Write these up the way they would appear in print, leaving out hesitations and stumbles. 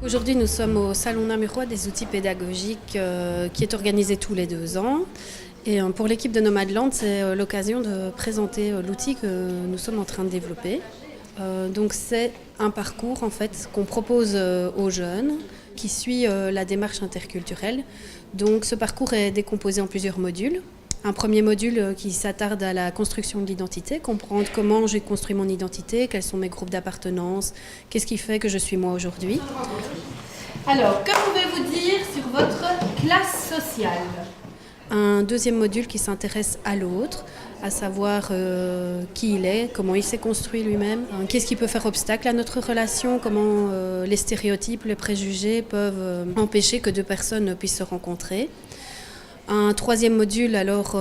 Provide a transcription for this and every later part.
Aujourd'hui, nous sommes au Salon namurois des outils pédagogiques qui est organisé tous les 2 ans. Et pour l'équipe de Nomadland, c'est l'occasion de présenter l'outil que nous sommes en train de développer. Donc c'est un parcours en fait qu'on propose aux jeunes qui suit la démarche interculturelle. Donc ce parcours est décomposé en plusieurs modules. Un premier module qui s'attarde à la construction de l'identité, comprendre comment j'ai construit mon identité, quels sont mes groupes d'appartenance, qu'est-ce qui fait que je suis moi aujourd'hui. Alors, que pouvez-vous dire sur votre classe sociale ? Un deuxième module qui s'intéresse à l'autre, à savoir qui il est, comment il s'est construit lui-même, qu'est-ce qui peut faire obstacle à notre relation, comment les stéréotypes, les préjugés peuvent empêcher que 2 personnes puissent se rencontrer. Un troisième module alors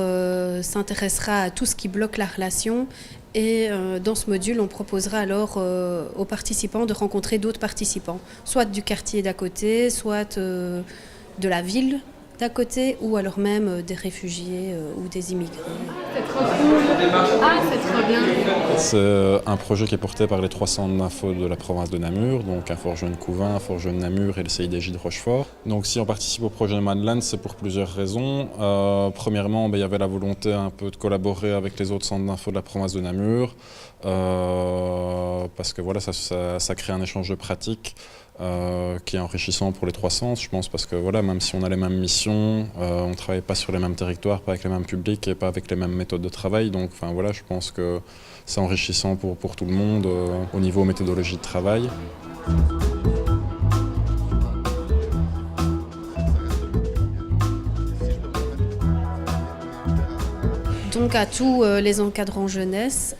s'intéressera à tout ce qui bloque la relation et dans ce module on proposera alors aux participants de rencontrer d'autres participants, soit du quartier d'à côté, soit de la ville d'à côté ou alors même des réfugiés ou des immigrés. C'est trop cool. Ah, c'est trop bien. C'est un projet qui est porté par les 3 centres d'info de la province de Namur, donc un Fort Jeune Couvain, un Fort Jeune Namur et le CIDJ de Rochefort. Donc si on participe au projet Nomadland, c'est pour plusieurs raisons. Premièrement, il y avait la volonté un peu de collaborer avec les autres centres d'info de la province de Namur, parce que voilà, ça crée un échange de pratiques. Qui est enrichissant pour les 3 centres, je pense, parce que voilà, même si on a les mêmes missions, on ne travaille pas sur les mêmes territoires, pas avec les mêmes publics et pas avec les mêmes méthodes de travail. Donc voilà, je pense que c'est enrichissant pour tout le monde au niveau méthodologie de travail. Donc à tous les encadrants jeunesse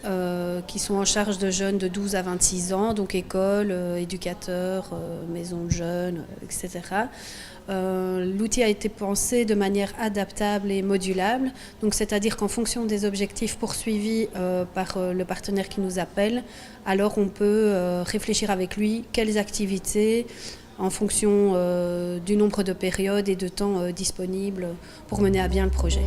qui sont en charge de jeunes de 12 à 26 ans, donc école, éducateurs, maison de jeunes, etc. L'outil a été pensé de manière adaptable et modulable, donc c'est-à-dire qu'en fonction des objectifs poursuivis par le partenaire qui nous appelle, alors on peut réfléchir avec lui quelles activités en fonction du nombre de périodes et de temps disponibles pour mener à bien le projet.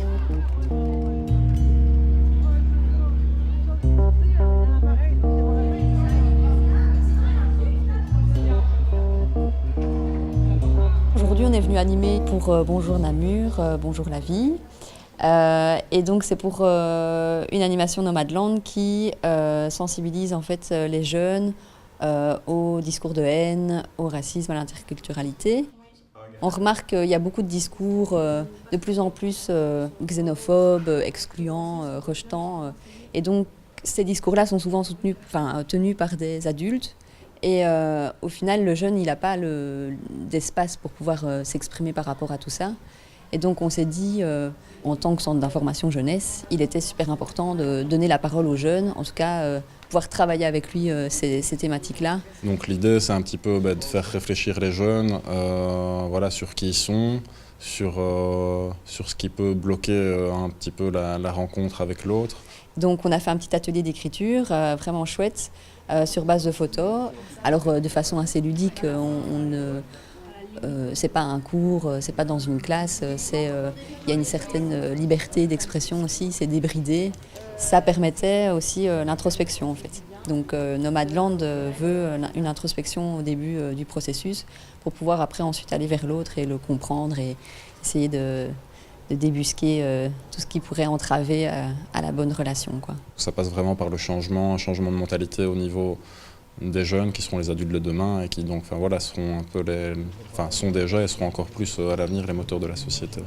Aujourd'hui, on est venu animer pour Bonjour Namur, Bonjour la vie. Et donc, c'est pour une animation Nomadland qui sensibilise en fait les jeunes au discours de haine, au racisme, à l'interculturalité. On remarque qu'il y a beaucoup de discours de plus en plus xénophobes, excluants, rejetants. Et donc, ces discours-là sont souvent tenus par des adultes. Et au final, le jeune, il n'a pas d'espace pour pouvoir s'exprimer par rapport à tout ça. Et donc, on s'est dit, en tant que centre d'information jeunesse, il était super important de donner la parole aux jeunes, en tout cas, pouvoir travailler avec lui ces thématiques-là. Donc l'idée, c'est un petit peu de faire réfléchir les jeunes voilà, sur qui ils sont, sur ce qui peut bloquer un petit peu la rencontre avec l'autre. Donc, on a fait un petit atelier d'écriture vraiment chouette, sur base de photos. Alors de façon assez ludique, c'est pas un cours, c'est pas dans une classe, il y a une certaine liberté d'expression aussi, c'est débridé. Ça permettait aussi l'introspection en fait. Donc Nomadland veut une introspection au début du processus pour pouvoir après ensuite aller vers l'autre et le comprendre et essayer de débusquer tout ce qui pourrait entraver à la bonne relation, quoi. Ça passe vraiment par un changement de mentalité au niveau des jeunes qui seront les adultes de demain et qui donc, voilà, seront un peu sont déjà et seront encore plus à l'avenir les moteurs de la société.